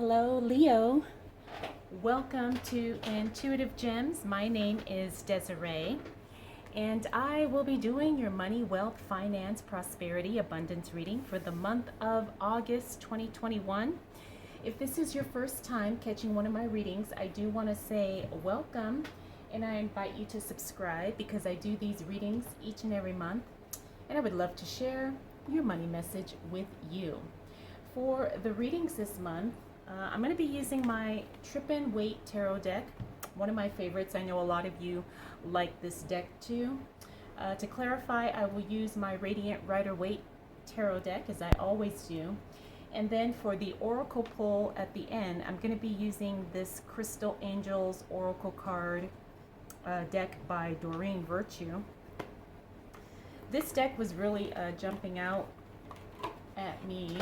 Hello, Leo. Welcome to Intuitive Gems. My name is Desiree, and I will be doing your money, wealth, finance, prosperity, abundance reading for the month of August 2021. If this is your first time catching one of my readings, I do want to say welcome, and I invite you to subscribe because I do these readings each and every month, and I would love to share your money message with you. For the readings this month, I'm going to be using my Trippin Waite tarot deck, one of my favorites. I know a lot of you like this deck too. To clarify, I will use my Radiant Rider-Waite tarot deck, as I always do. And then for the oracle pull at the end, I'm going to be using this Crystal Angels oracle card deck by Doreen Virtue. This deck was really jumping out at me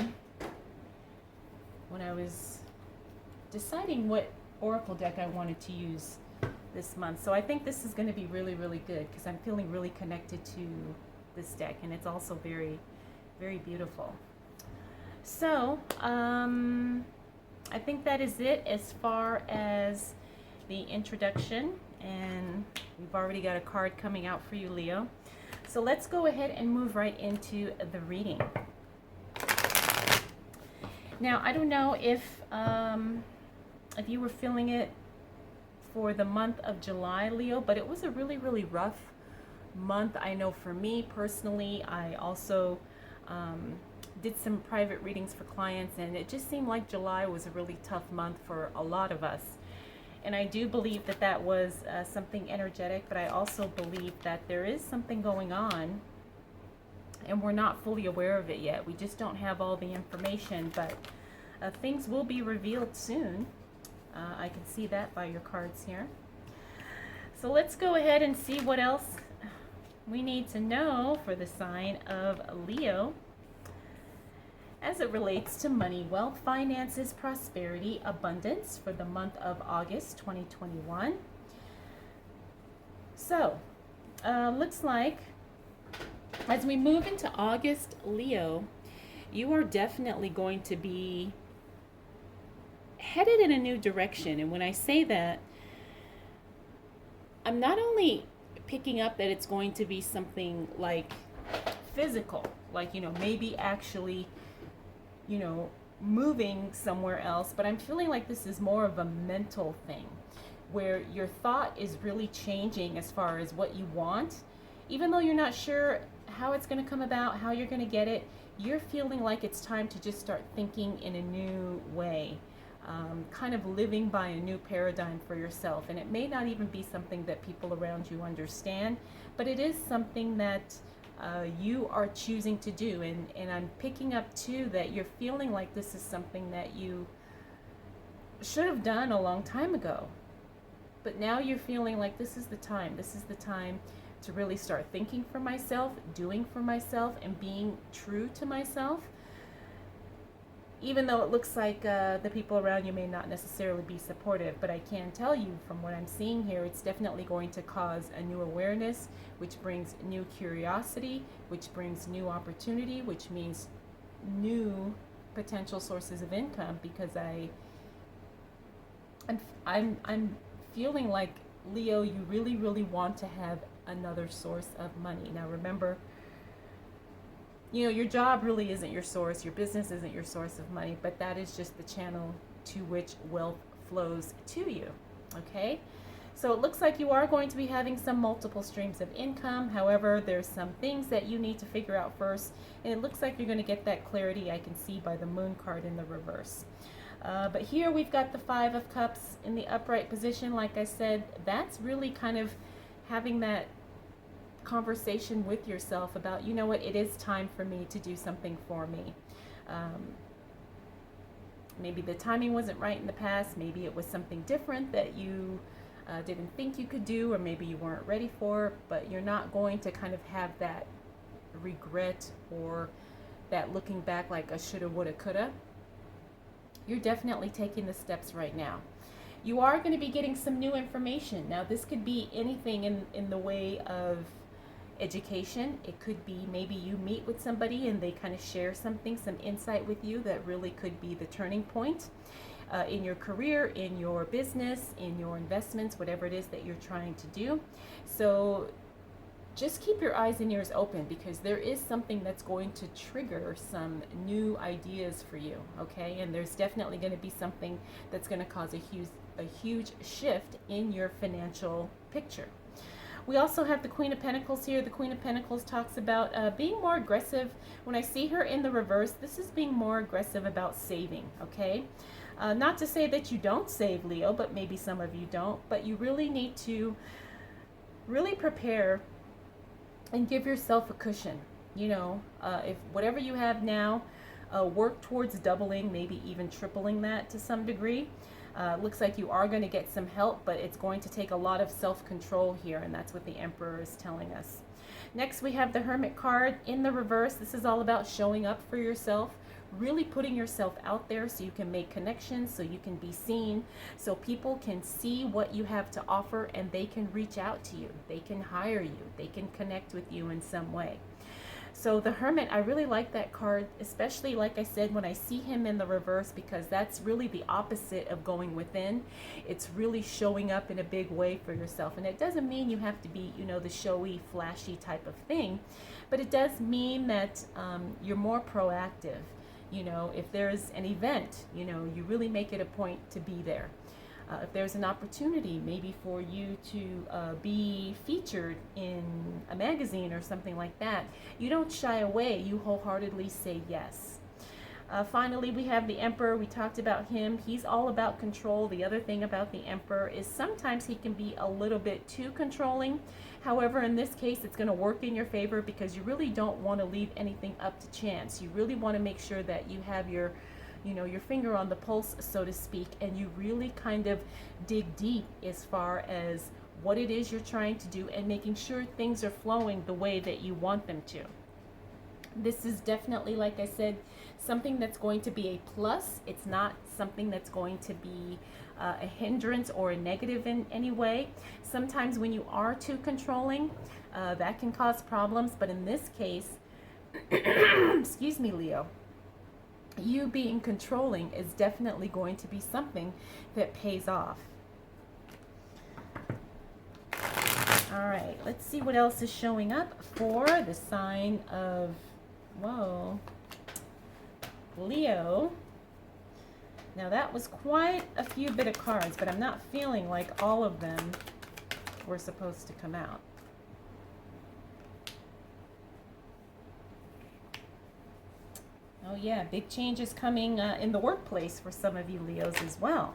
when I was deciding what oracle deck I wanted to use this month. So I think this is going to be really, really good because I'm feeling really connected to this deck, and it's also very, very beautiful. So I think that is it as far as the introduction, and we've already got a card coming out for you, Leo. So let's go ahead and move right into the reading. Now, I don't know if you were feeling it for the month of July, Leo, but it was a really, really rough month. I know for me personally, I also did some private readings for clients, and it just seemed like July was a really tough month for a lot of us. And I do believe that that was something energetic, but I also believe that there is something going on and we're not fully aware of it yet. We just don't have all the information, but things will be revealed soon. I can see that by your cards here. So let's go ahead and see what else we need to know for the sign of Leo as it relates to money, wealth, finances, prosperity, abundance for the month of August 2021. So, looks like as we move into August, Leo, you are definitely going to be headed in a new direction. And when I say that, I'm not only picking up that it's going to be something like physical, like, maybe actually, moving somewhere else, but I'm feeling like this is more of a mental thing where your thought is really changing as far as what you want. Even though you're not sure how it's going to come about, how you're going to get it, you're feeling like it's time to just start thinking in a new way, kind of living by a new paradigm for yourself. And it may not even be something that people around you understand, but it is something that you are choosing to do. And I'm picking up too that you're feeling like this is something that you should have done a long time ago. But now you're feeling like this is the time. This is the time to really start thinking for myself, doing for myself, and being true to myself. Even though it looks like the people around you may not necessarily be supportive, but I can tell you from what I'm seeing here, it's definitely going to cause a new awareness, which brings new curiosity, which brings new opportunity, which means new potential sources of income, because I'm feeling like, Leo, you really, really want to have another source of money. Now remember, your job really isn't your source, your business isn't your source of money, but that is just the channel to which wealth flows to you, okay? So it looks like you are going to be having some multiple streams of income. However, there's some things that you need to figure out first, and it looks like you're going to get that clarity, I can see, by the Moon card in the reverse. But here we've got the Five of Cups in the upright position. Like I said, that's really kind of having that conversation with yourself about, you know what, it is time for me to do something for me. Maybe the timing wasn't right in the past. Maybe it was something different that you didn't think you could do, or maybe you weren't ready for, but you're not going to kind of have that regret or that looking back like a shoulda, woulda, coulda. You're definitely taking the steps right now. You are going to be getting some new information. Now, this could be anything in the way of, education. It could be maybe you meet with somebody and they kind of share something, some insight with you that really could be the turning point in your career, in your business, in your investments, whatever it is that you're trying to do. So just keep your eyes and ears open, because there is something that's going to trigger some new ideas for you, okay? And there's definitely going to be something that's going to cause a huge shift in your financial picture. We also have the Queen of Pentacles here. The Queen of Pentacles talks about being more aggressive. When I see her in the reverse, this is being more aggressive about saving, okay? Not to say that you don't save, Leo, but maybe some of you don't. But you really need to really prepare and give yourself a cushion. You know, if whatever you have now, work towards doubling, maybe even tripling that to some degree. Looks like you are going to get some help, but it's going to take a lot of self-control here, and that's what the Emperor is telling us. Next, we have the Hermit card in the reverse. This is all about showing up for yourself, really putting yourself out there so you can make connections, so you can be seen, so people can see what you have to offer and they can reach out to you. They can hire you. They can connect with you in some way. So the Hermit, I really like that card, especially, like I said, when I see him in the reverse, because that's really the opposite of going within. It's really showing up in a big way for yourself. And it doesn't mean you have to be, you know, the showy, flashy type of thing, but it does mean that you're more proactive. You know, if there's an event, you know, you really make it a point to be there. If there's an opportunity maybe for you to be featured in a magazine or something like that, you don't shy away. You wholeheartedly say yes. Finally, we have the Emperor. We talked about him. He's all about control. The other thing about the Emperor is sometimes he can be a little bit too controlling. However, in this case, it's going to work in your favor, because you really don't want to leave anything up to chance. You really want to make sure that you have your, you know, your finger on the pulse, so to speak, and you really kind of dig deep as far as what it is you're trying to do and making sure things are flowing the way that you want them to. This is definitely, like I said, something that's going to be a plus. It's not something that's going to be a hindrance or a negative in any way. Sometimes when you are too controlling, that can cause problems. But in this case, excuse me, Leo, you being controlling is definitely going to be something that pays off. All right, let's see what else is showing up for the sign of, whoa, Leo. Now that was quite a few bit of cards, but I'm not feeling like all of them were supposed to come out. Oh yeah, big changes coming in the workplace for some of you Leos as well.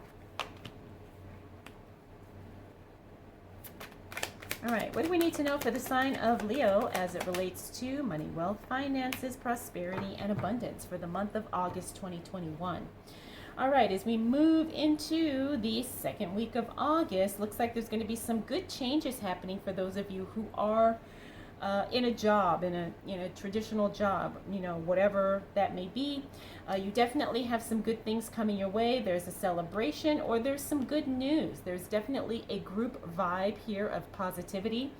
All right, what do we need to know for the sign of Leo as it relates to money, wealth, finances, prosperity, and abundance for the month of August 2021? All right, as we move into the second week of August, looks like there's going to be some good changes happening for those of you who are in a job, in a traditional job, you know, whatever that may be. You definitely have some good things coming your way. There's a celebration, or there's some good news. There's definitely a group vibe here of positivity.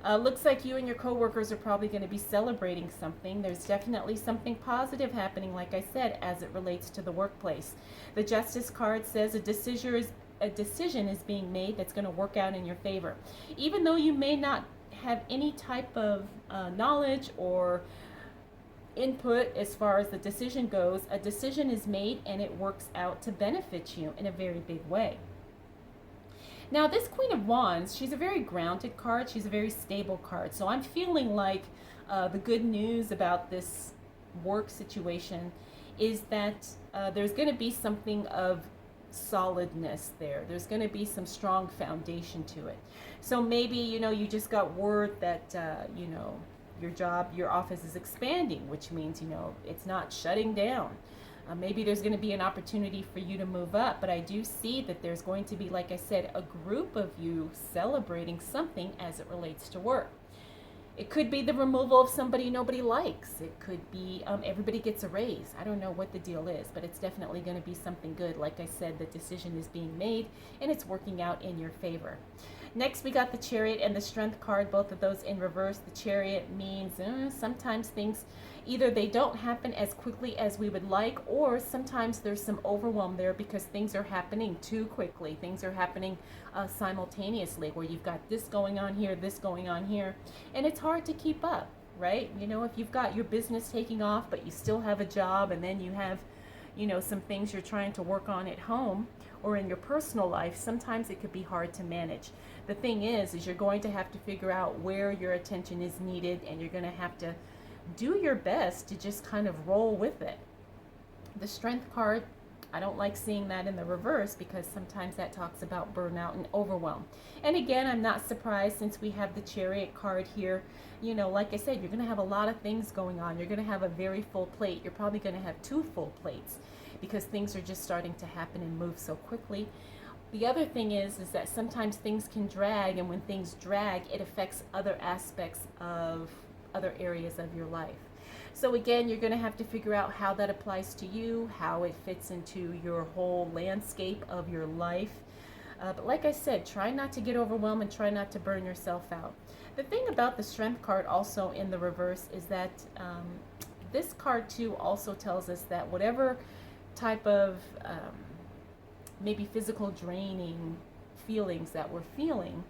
Looks like you and your coworkers are probably going to be celebrating something. There's definitely something positive happening, like I said, as it relates to the workplace. The Justice card says a decision is being made that's going to work out in your favor. Even though you may not have any type of knowledge or input as far as the decision goes, a decision is made and it works out to benefit you in a very big way. Now, this Queen of Wands, she's a very grounded card. She's a very stable card. So I'm feeling like the good news about this work situation is that there's going to be something of solidness there. There's going to be some strong foundation to it. So maybe, you know, you just got word that, you know, your office is expanding, which means, you know, it's not shutting down. Maybe there's going to be an opportunity for you to move up, but I do see that there's going to be, like I said, a group of you celebrating something as it relates to work. It could be the removal of somebody nobody likes. It could be everybody gets a raise. I don't know what the deal is, but it's definitely going to be something good. Like I said, the decision is being made and it's working out in your favor. Next, we got the Chariot and the Strength card, both of those in reverse. The Chariot means sometimes things, either they don't happen as quickly as we would like, or sometimes there's some overwhelm there because things are happening too quickly. Things are happening simultaneously, where you've got this going on here, and it's hard to keep up, right? You know, if you've got your business taking off, but you still have a job, and then you have, you know, some things you're trying to work on at home or in your personal life, sometimes it could be hard to manage. The thing is you're going to have to figure out where your attention is needed, and you're going to have to do your best to just kind of roll with it. The Strength card, I don't like seeing that in the reverse because sometimes that talks about burnout and overwhelm. And again, I'm not surprised since we have the Chariot card here. You know, like I said, you're going to have a lot of things going on. You're going to have a very full plate. You're probably going to have 2 full plates because things are just starting to happen and move so quickly. The other thing is that sometimes things can drag, and when things drag, it affects other aspects of other areas of your life. So again, you're going to have to figure out how that applies to you, how it fits into your whole landscape of your life. But like I said, try not to get overwhelmed and try not to burn yourself out. The thing about the Strength card also in the reverse is that this card too also tells us that whatever type of maybe physical draining feelings that we're feeling,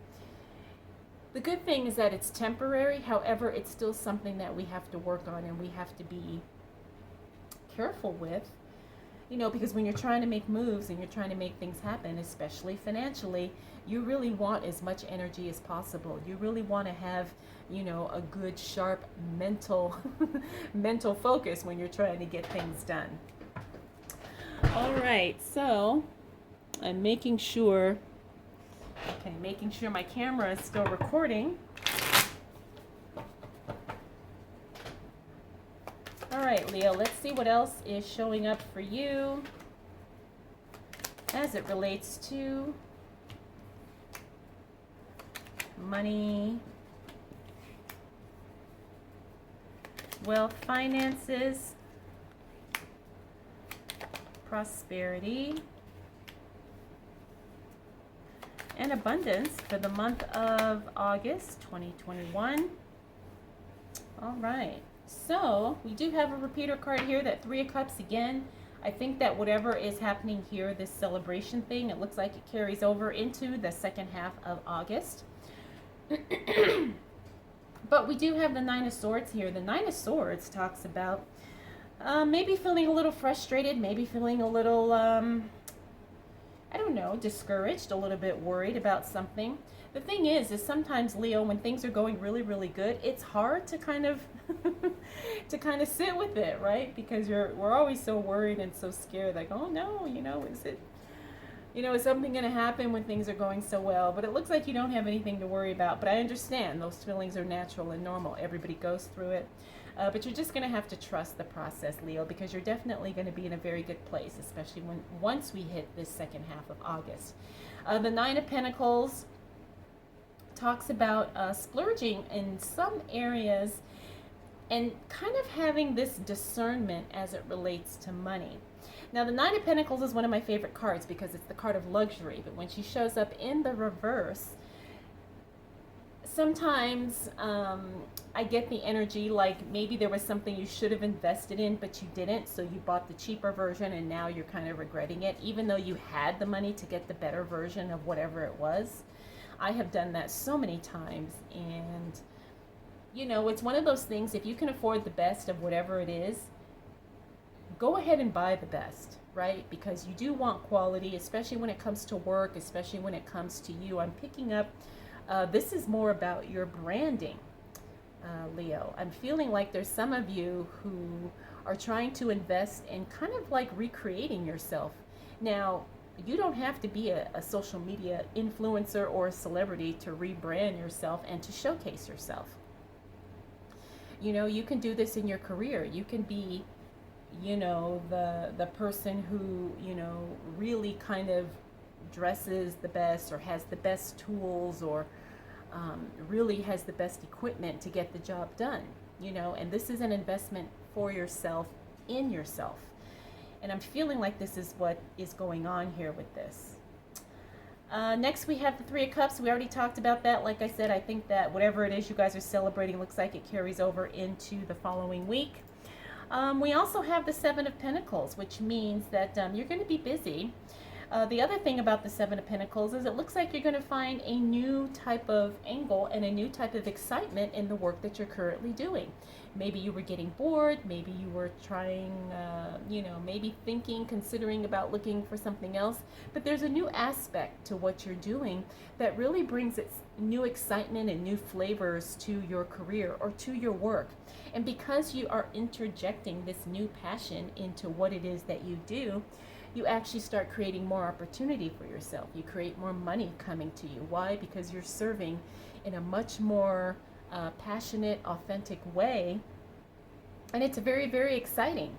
the good thing is that it's temporary. However, it's still something that we have to work on and we have to be careful with, you know, because when you're trying to make moves and you're trying to make things happen, especially financially, you really want as much energy as possible. You really want to have, you know, a good, sharp mental mental focus when you're trying to get things done. All right, so I'm making sure my camera is still recording. All right, Leo, let's see what else is showing up for you as it relates to money, wealth, finances, prosperity, and abundance for the month of August 2021. All right, so we do have a repeater card here, that 3 of Cups again. I think that whatever is happening here, this celebration thing, it looks like it carries over into the second half of August. But we do have the 9 of Swords here. The 9 of Swords talks about maybe feeling a little frustrated, maybe feeling a little I don't know, discouraged, a little bit worried about something. The thing is sometimes, Leo, when things are going really, really good, it's hard to kind of sit with it, right? Because we're always so worried and so scared, like, oh no, you know, is something going to happen when things are going so well? But it looks like you don't have anything to worry about. But I understand those feelings are natural and normal. Everybody goes through it. But you're just going to have to trust the process, Leo, because you're definitely going to be in a very good place, especially once we hit this second half of August. The 9 of Pentacles talks about splurging in some areas and kind of having this discernment as it relates to money. Now, the 9 of Pentacles is one of my favorite cards because it's the card of luxury, but when she shows up in the reverse, sometimes I get the energy like maybe there was something you should have invested in, but you didn't, so you bought the cheaper version and now you're kind of regretting it, even though you had the money to get the better version of whatever it was. I have done that so many times, and you know, it's one of those things, if you can afford the best of whatever it is, go ahead and buy the best, right? Because you do want quality, especially when it comes to work, especially when it comes to you. I'm picking up, this is more about your branding, Leo. I'm feeling like there's some of you who are trying to invest in kind of like recreating yourself. Now, you don't have to be a social media influencer or a celebrity to rebrand yourself and to showcase yourself. You know, you can do this in your career. You can be, you know, the person who, you know, really kind of dresses the best or has the best tools or really has the best equipment to get the job done, you know, and this is an investment for yourself, in yourself. And I'm feeling like this is what is going on here with this. Next we have the Three of Cups. We already talked about that. Like I said, I think that whatever it is you guys are celebrating looks like it carries over into the following week. We also have the Seven of Pentacles, which means that you're going to be busy. The other thing about the Seven of Pentacles is it looks like you're going to find a new type of angle and a new type of excitement in the work that you're currently doing. Maybe you were getting bored, maybe you were trying, you know, maybe thinking, considering about looking for something else, but there's a new aspect to what you're doing that really brings its new excitement and new flavors to your career or to your work. And because you are interjecting this new passion into what it is that you do, you actually start creating more opportunity for yourself. You create more money coming to you. Why? Because you're serving in a much more passionate, authentic way. And it's very, very exciting.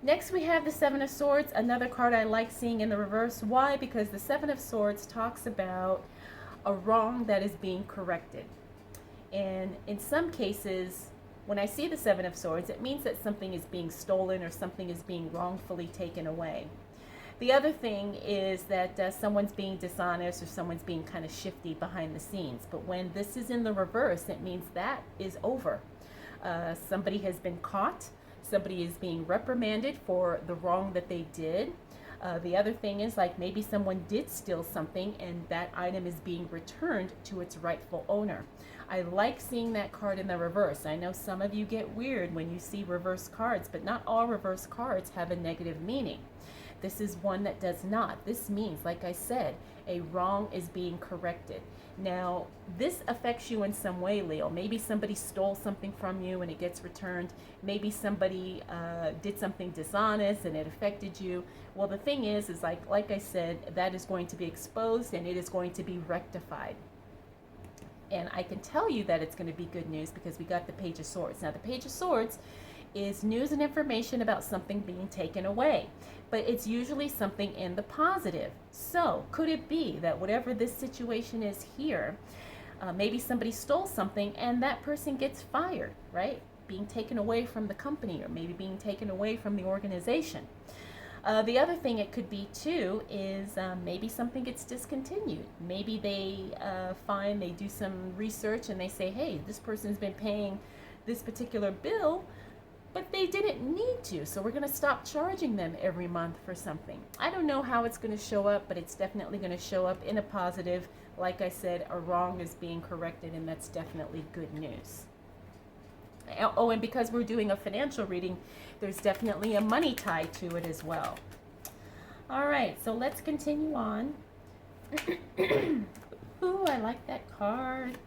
Next we have the Seven of Swords, another card I like seeing in the reverse. Why? Because the Seven of Swords talks about a wrong that is being corrected. And in some cases, when I see the Seven of Swords, it means that something is being stolen or something is being wrongfully taken away. The other thing is that someone's being dishonest or someone's being kind of shifty behind the scenes. But when this is in the reverse, it means that is over. Somebody has been caught. Somebody is being reprimanded for the wrong that they did. The other thing is, like, maybe someone did steal something and that item is being returned to its rightful owner. I like seeing that card in the reverse. I know some of you get weird when you see reverse cards, but not all reverse cards have a negative meaning. This is one that does not. This means, like I said, a wrong is being corrected. Now, this affects you in some way, Leo. Maybe somebody stole something from you and it gets returned. Maybe somebody did something dishonest and it affected you. Well, the thing is like I said, that is going to be exposed and it is going to be rectified. And I can tell you that it's going to be good news because we got the Page of Swords. Now, the Page of Swords is news and information about something being taken away, but it's usually something in the positive. So could it be that whatever this situation is here, maybe somebody stole something and that person gets fired, right? Being taken away from the company or maybe being taken away from the organization. The other thing it could be too is maybe something gets discontinued. Maybe they they do some research and they say, hey, this person's been paying this particular bill, but they didn't need to, so we're going to stop charging them every month for something. I don't know how it's going to show up, but it's definitely going to show up in a positive. Like I said, a wrong is being corrected, and that's definitely good news. Oh, and because we're doing a financial reading, there's definitely a money tie to it as well. All right, so let's continue on. Ooh, I like that card.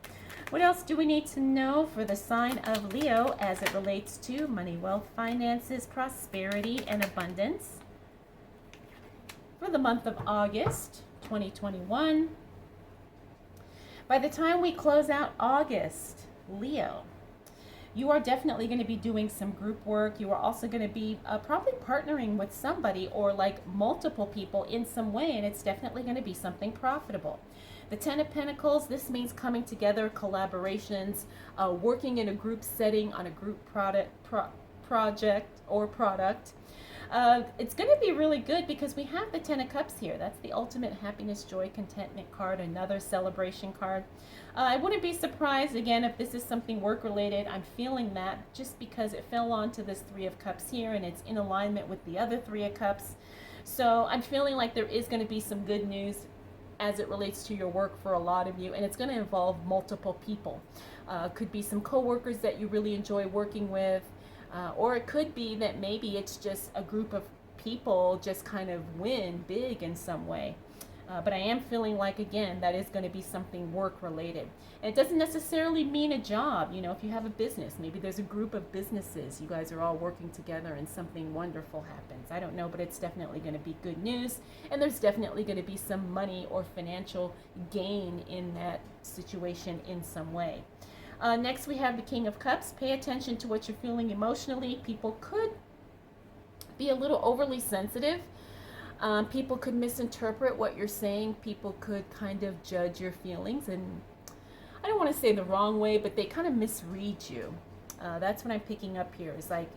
What else do we need to know for the sign of Leo as it relates to money, wealth, finances, prosperity, and abundance for the month of August 2021? By the time we close out August, Leo, you are definitely going to be doing some group work. You are also going to be probably partnering with somebody or like multiple people in some way, and it's definitely going to be something profitable. The Ten of Pentacles, this means coming together, collaborations, working in a group setting on a group project or product. It's going to be really good because we have the Ten of Cups here. That's the ultimate happiness, joy, contentment card, another celebration card. I wouldn't be surprised, again, if this is something work-related. I'm feeling that just because it fell onto this Three of Cups here and it's in alignment with the other Three of Cups. So I'm feeling like there is going to be some good news as it relates to your work for a lot of you, and it's going to involve multiple people. Could be some coworkers that you really enjoy working with, or it could be that maybe it's just a group of people just kind of win big in some way. But I am feeling like, again, that is going to be something work-related. And it doesn't necessarily mean a job. You know, if you have a business, maybe there's a group of businesses. You guys are all working together and something wonderful happens. I don't know, but it's definitely going to be good news. And there's definitely going to be some money or financial gain in that situation in some way. Next, we have the King of Cups. Pay attention to what you're feeling emotionally. People could be a little overly sensitive. People could misinterpret what you're saying. People could kind of judge your feelings, and I don't want to say the wrong way, but they kind of misread you. That's what I'm picking up here. It's like,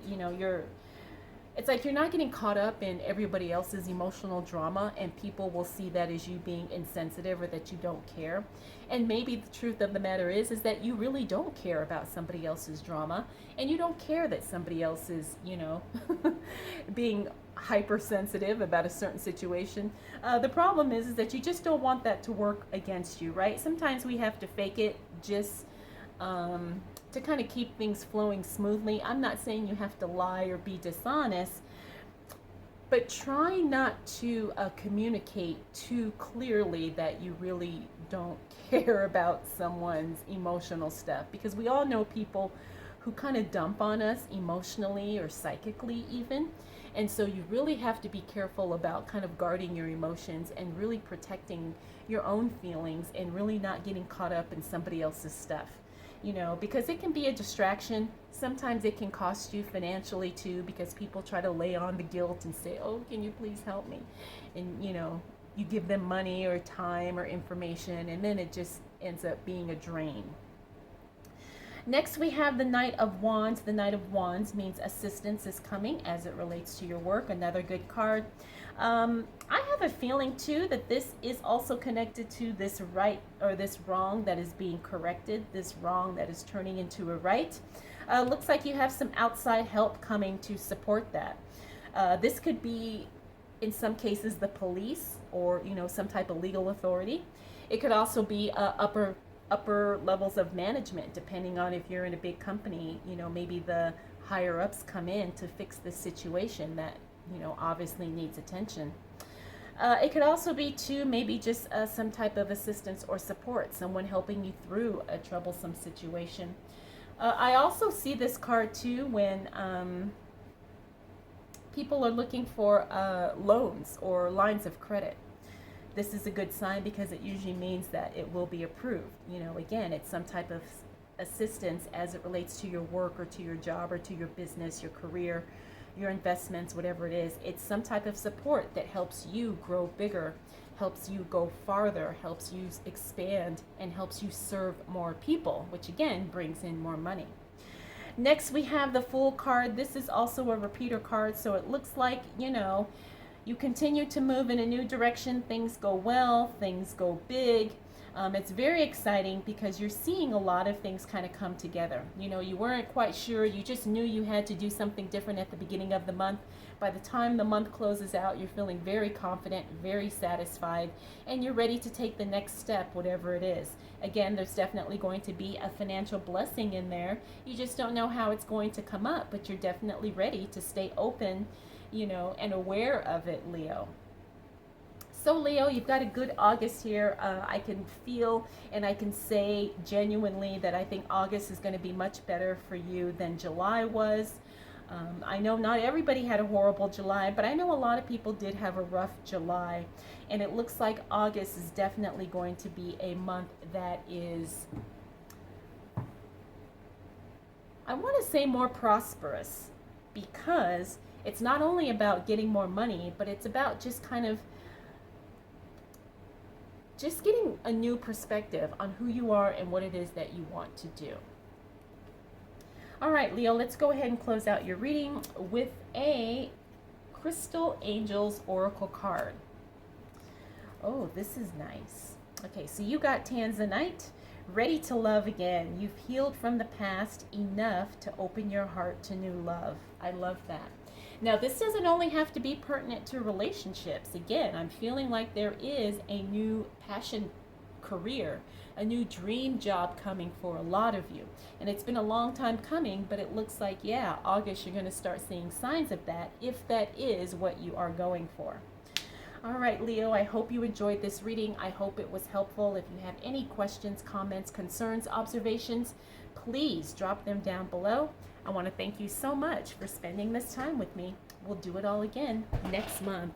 it's like you're not getting caught up in everybody else's emotional drama, and people will see that as you being insensitive or that you don't care. And maybe the truth of the matter is that you really don't care about somebody else's drama, and you don't care that somebody else is, being hypersensitive about a certain situation. The problem is that you just don't want that to work against you, right? Sometimes we have to fake it just to kind of keep things flowing smoothly. I'm not saying you have to lie or be dishonest, but try not to communicate too clearly that you really don't care about someone's emotional stuff, because we all know people who kind of dump on us emotionally or psychically even. And so you really have to be careful about kind of guarding your emotions and really protecting your own feelings and really not getting caught up in somebody else's stuff. Because it can be a distraction. Sometimes it can cost you financially too, because people try to lay on the guilt and say, oh, can you please help me? And, you give them money or time or information, and then it just ends up being a drain. Next, we have the Knight of Wands. The Knight of Wands means assistance is coming as it relates to your work. Another good card. I have a feeling too that this is also connected to this right or this wrong that is being corrected, this wrong that is turning into a right. Looks like you have some outside help coming to support that. This could be, in some cases, the police or some type of legal authority. It could also be upper levels of management, depending on if you're in a big company. Maybe the higher ups come in to fix this situation that obviously needs attention. It could also be too maybe just some type of assistance or support, someone helping you through a troublesome situation. I also see this card too when people are looking for loans or lines of credit. This is a good sign because it usually means that it will be approved. Again, it's some type of assistance as it relates to your work or to your job or to your business, your career, your investments, whatever it is. It's some type of support that helps you grow bigger, helps you go farther, helps you expand, and helps you serve more people, which again brings in more money. Next, we have the Fool card. This is also a repeater card, so it looks like, you continue to move in a new direction. Things go well, things go big. It's very exciting because you're seeing a lot of things kind of come together. You weren't quite sure. You just knew you had to do something different at the beginning of the month. By the time the month closes out, you're feeling very confident, very satisfied, and you're ready to take the next step, whatever it is. Again, there's definitely going to be a financial blessing in there. You just don't know how it's going to come up, but you're definitely ready to stay open, and aware of it, Leo. So Leo, you've got a good August here. I can feel and I can say genuinely that I think August is going to be much better for you than July was. I know not everybody had a horrible July, but I know a lot of people did have a rough July. And it looks like August is definitely going to be a month that is, I want to say, more prosperous, because it's not only about getting more money, but it's about just kind of just getting a new perspective on who you are and what it is that you want to do. All right, Leo, let's go ahead and close out your reading with a Crystal Angels Oracle card. Oh, this is nice. Okay, so you got Tanzanite, ready to love again. You've healed from the past enough to open your heart to new love. I love that. Now, this doesn't only have to be pertinent to relationships. Again, I'm feeling like there is a new passion career, a new dream job coming for a lot of you. And it's been a long time coming, but it looks like, yeah, August, you're going to start seeing signs of that, if that is what you are going for. All right, Leo, I hope you enjoyed this reading. I hope it was helpful. If you have any questions, comments, concerns, observations, please drop them down below. I want to thank you so much for spending this time with me. We'll do it all again next month.